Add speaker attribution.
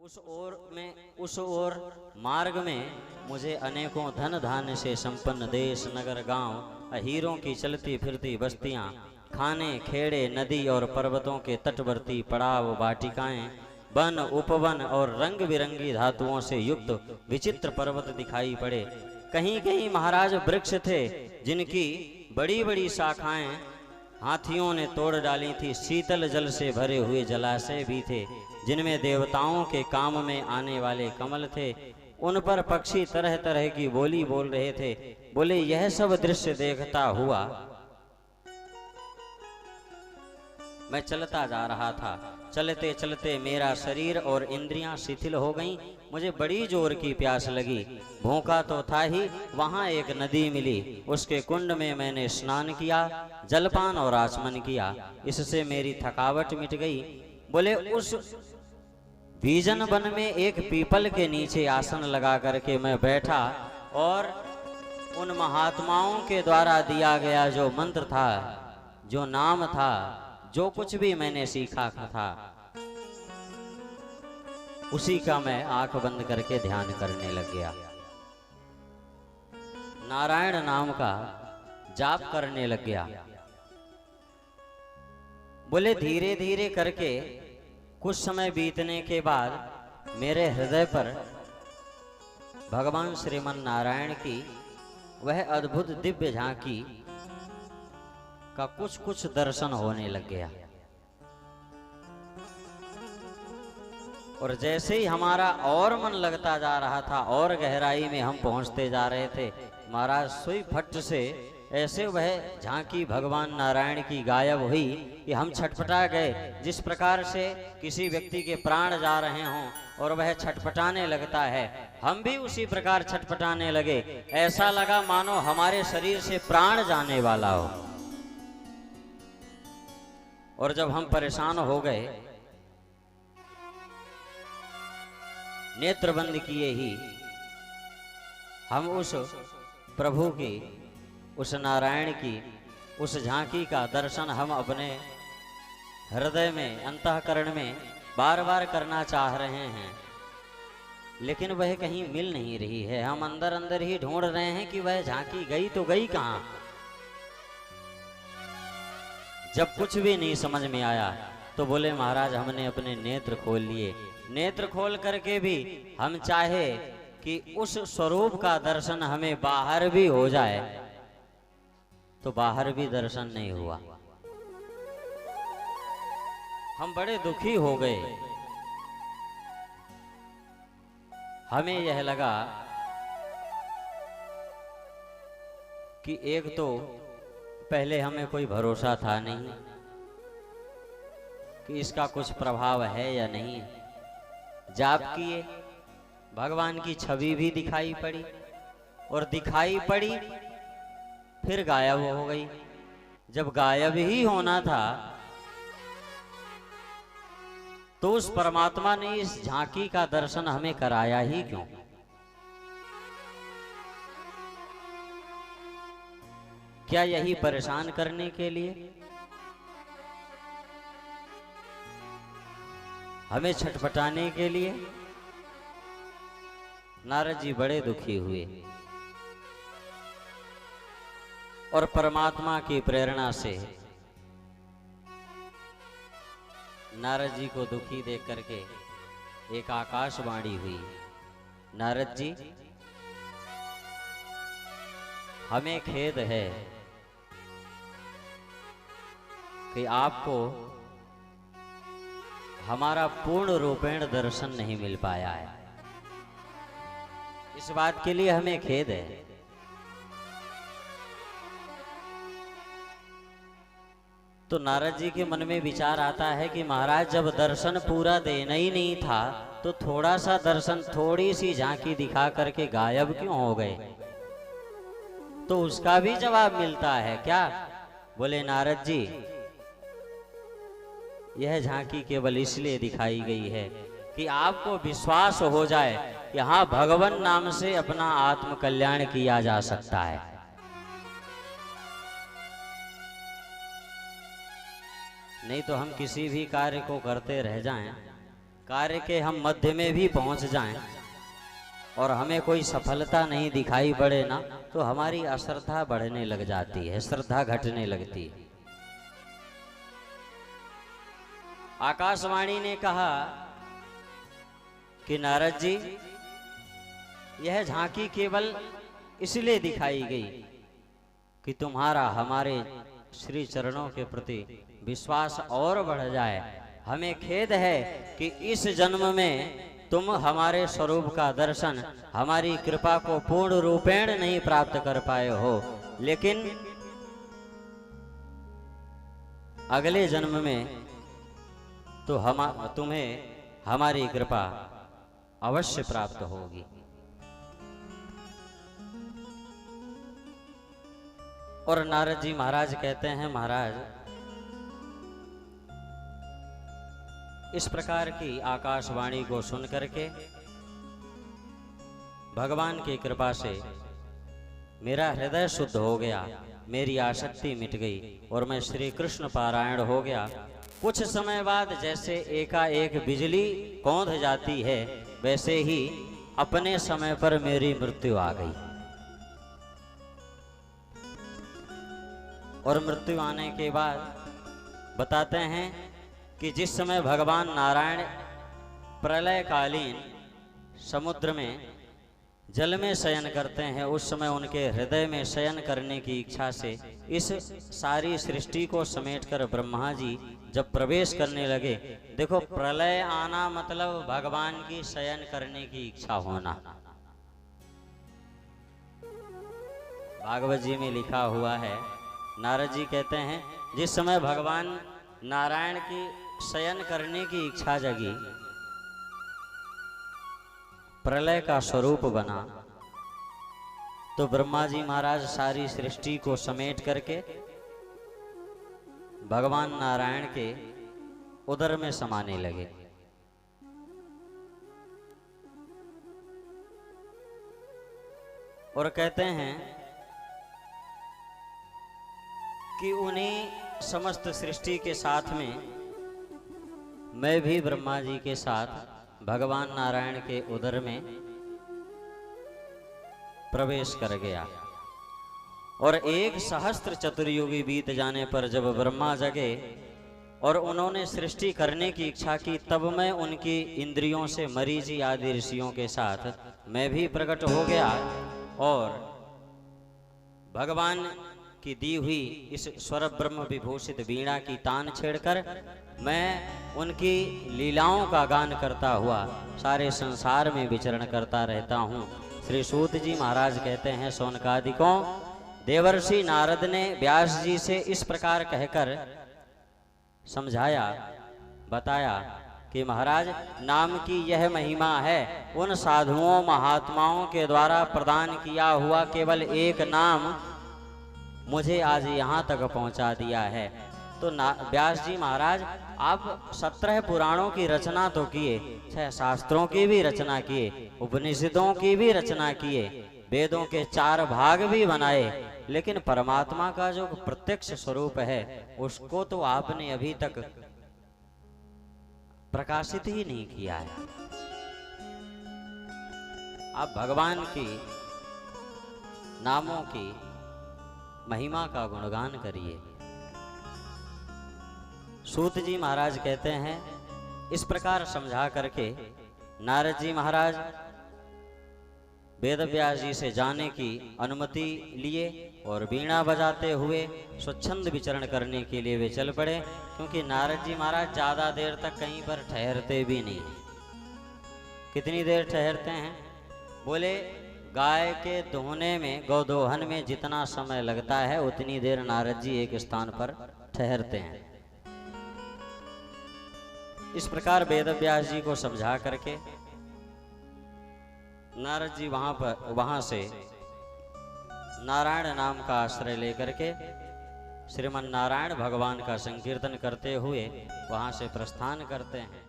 Speaker 1: उस ओर मार्ग में मुझे अनेकों धन धान्य से संपन्न देश नगर गांव, हीरों की चलती फिरती बस्तियां, खाने खेड़े, नदी और पर्वतों के तटवर्ती पड़ाव, वाटिकाएं, वन उपवन और रंग बिरंगी धातुओं से युक्त विचित्र पर्वत दिखाई पड़े। कहीं कहीं महाराज वृक्ष थे जिनकी बड़ी बड़ी शाखाएं हाथियों ने तोड़ डाली थी। शीतल जल से भरे हुए जलाशय भी थे जिनमें देवताओं के काम में आने वाले कमल थे। उन पर पक्षी तरह तरह की बोली बोल रहे थे। बोले, यह सब दृश्य देखता हुआ मैं चलता जा रहा था। चलते चलते मेरा शरीर और इंद्रियां शिथिल हो गईं। मुझे बड़ी जोर की प्यास लगी। भूखा तो था ही, वहां एक नदी मिली। उसके कुंड में मैंने स्नान किया, जलपान और आचमन किया। इससे मेरी थकावट मिट गई। बोले, उस बीजन वन में एक पीपल के नीचे आसन लगा करके मैं बैठा और उन महात्माओं के द्वारा दिया गया जो मंत्र था, जो नाम था, जो कुछ भी मैंने सीखा था, उसी का मैं आंख बंद करके ध्यान करने लग गया। नारायण नाम का जाप करने लग गया। बोले, धीरे धीरे करके कुछ समय बीतने के बाद मेरे हृदय पर भगवान श्रीमन नारायण की वह अद्भुत दिव्य झांकी का कुछ कुछ दर्शन होने लग गया। और जैसे ही हमारा और मन लगता जा रहा था और गहराई में हम पहुंचते जा रहे थे, महाराज सुई फट से ऐसे वह झांकी भगवान नारायण की गायब हुई कि हम छटपटा गए। जिस प्रकार से किसी व्यक्ति के प्राण जा रहे हों और वह छटपटाने लगता है, हम भी उसी प्रकार छटपटाने लगे। ऐसा लगा मानो हमारे शरीर से प्राण जाने वाला हो। और जब हम परेशान हो गए, नेत्र बंद किए ही हम उस प्रभु की, उस नारायण की, उस झांकी का दर्शन हम अपने हृदय में, अंतःकरण में बार बार करना चाह रहे हैं, लेकिन वह कहीं मिल नहीं रही है। हम अंदर अंदर ही ढूंढ रहे हैं कि वह झांकी गई तो गई कहां। जब कुछ भी नहीं समझ में आया तो बोले, महाराज हमने अपने नेत्र खोल लिए। नेत्र खोल करके भी हम चाहे कि उस स्वरूप का दर्शन हमें बाहर भी हो जाए, तो बाहर भी दर्शन नहीं हुआ। हम बड़े दुखी हो गए। हमें यह लगा कि एक तो पहले हमें कोई भरोसा था नहीं कि इसका कुछ प्रभाव है या नहीं। जाप किए, भगवान की छवि भी दिखाई पड़ी और दिखाई पड़ी फिर गायब हो गई। जब गायब ही होना था तो उस परमात्मा ने इस झांकी का दर्शन हमें कराया ही क्यों? क्या यही परेशान करने के लिए? हमें छटपटाने के लिए? नारद जी बड़े दुखी हुए और परमात्मा की प्रेरणा से नारद जी को दुखी देख करके एक आकाशवाणी हुई। नारद जी, हमें खेद है कि आपको हमारा पूर्ण रूपेण दर्शन नहीं मिल पाया है। इस बात के लिए हमें खेद है। तो नारद जी के मन में विचार आता है कि महाराज जब दर्शन पूरा देना ही नहीं था तो थोड़ा सा दर्शन, थोड़ी सी झांकी दिखा करके गायब क्यों हो गए? तो उसका भी जवाब मिलता है क्या? बोले, नारद जी, यह झांकी केवल इसलिए दिखाई गई है कि आपको विश्वास हो जाए कि हाँ, भगवान नाम से अपना आत्म कल्याण किया जा सकता है। नहीं तो हम किसी भी कार्य को करते रह जाएं, कार्य के हम मध्य में भी पहुंच जाएं और हमें कोई सफलता नहीं दिखाई पड़े ना, तो हमारी अश्रद्धा बढ़ने लग जाती है, श्रद्धा घटने लगती है। आकाशवाणी ने कहा कि नारद जी, यह झांकी केवल इसलिए दिखाई गई कि तुम्हारा हमारे श्री चरणों के प्रति विश्वास और बढ़ जाए। हमें खेद है कि इस जन्म में तुम हमारे स्वरूप का दर्शन, हमारी कृपा को पूर्ण रूपेण नहीं प्राप्त कर पाए हो, लेकिन अगले जन्म में तो तुम्हें हमारी कृपा अवश्य प्राप्त होगी। और नारद जी महाराज कहते हैं, महाराज इस प्रकार की आकाशवाणी को सुन करके भगवान की कृपा से मेरा हृदय शुद्ध हो गया, मेरी आसक्ति मिट गई और मैं श्री कृष्ण पारायण हो गया। कुछ समय बाद जैसे एकाएक बिजली कौंध जाती है, वैसे ही अपने समय पर मेरी मृत्यु आ गई। और मृत्यु आने के बाद बताते हैं कि जिस समय भगवान नारायण प्रलयकालीन समुद्र में जल में शयन करते हैं, उस समय उनके हृदय में शयन करने की इच्छा से इस सारी सृष्टि को समेटकर ब्रह्मा जी जब प्रवेश करने लगे। देखो, प्रलय आना मतलब भगवान की शयन करने की इच्छा होना। भागवत जी में लिखा हुआ है, नारद जी कहते हैं, जिस समय भगवान नारायण की शयन करने की इच्छा जगी, प्रलय का स्वरूप बना, तो ब्रह्मा जी महाराज सारी सृष्टि को समेट करके भगवान नारायण के उदर में समाने लगे। और कहते हैं कि उन्हीं समस्त सृष्टि के साथ में मैं भी ब्रह्मा जी के साथ भगवान नारायण के उदर में प्रवेश कर गया। और 1 चतुर्युगी बीत जाने पर जब ब्रह्मा जगे और उन्होंने सृष्टि करने की इच्छा की, तब मैं उनकी इंद्रियों से मरीचि आदि ऋषियों के साथ मैं भी प्रकट हो गया और भगवान की दी हुई इस स्वर ब्रह्म विभूषित वीणा की तान छेड़कर मैं उनकी लीलाओं का गान करता हुआ सारे संसार में विचरण करता रहता हूँ। श्री सूत जी महाराज कहते हैं, शौनकादिकों, देवर्षि नारद ने व्यास जी से इस प्रकार कहकर समझाया, बताया कि महाराज, नाम की यह महिमा है, उन साधुओं महात्माओं के द्वारा प्रदान किया हुआ केवल एक नाम मुझे आज यहाँ तक पहुँचा दिया है। तो व्यास जी महाराज, आप 17 पुराणों की रचना तो किए, 6 शास्त्रों की भी रचना किए, उपनिषदों की भी रचना किए, वेदों के 4 भाग भी बनाए, लेकिन परमात्मा का जो प्रत्यक्ष स्वरूप है उसको तो आपने अभी तक प्रकाशित ही नहीं किया है। आप भगवान की नामों की महिमा का गुणगान करिए। सूत जी महाराज कहते हैं, इस प्रकार समझा करके नारद जी महाराज वेदव्यास जी से जाने की अनुमति लिए और वीणा बजाते हुए स्वच्छंद विचरण करने के लिए वे चल पड़े, क्योंकि नारद जी महाराज ज्यादा देर तक कहीं पर ठहरते भी नहीं। कितनी देर ठहरते हैं? बोले, गाय के दोहने में, गौदोहन में जितना समय लगता है उतनी देर नारद जी एक स्थान पर ठहरते हैं। इस प्रकार वेदव्यास जी को समझा करके नारद जी वहां से नारायण नाम का आश्रय लेकर के श्रीमन नारायण भगवान का संकीर्तन करते हुए वहां से प्रस्थान करते हैं।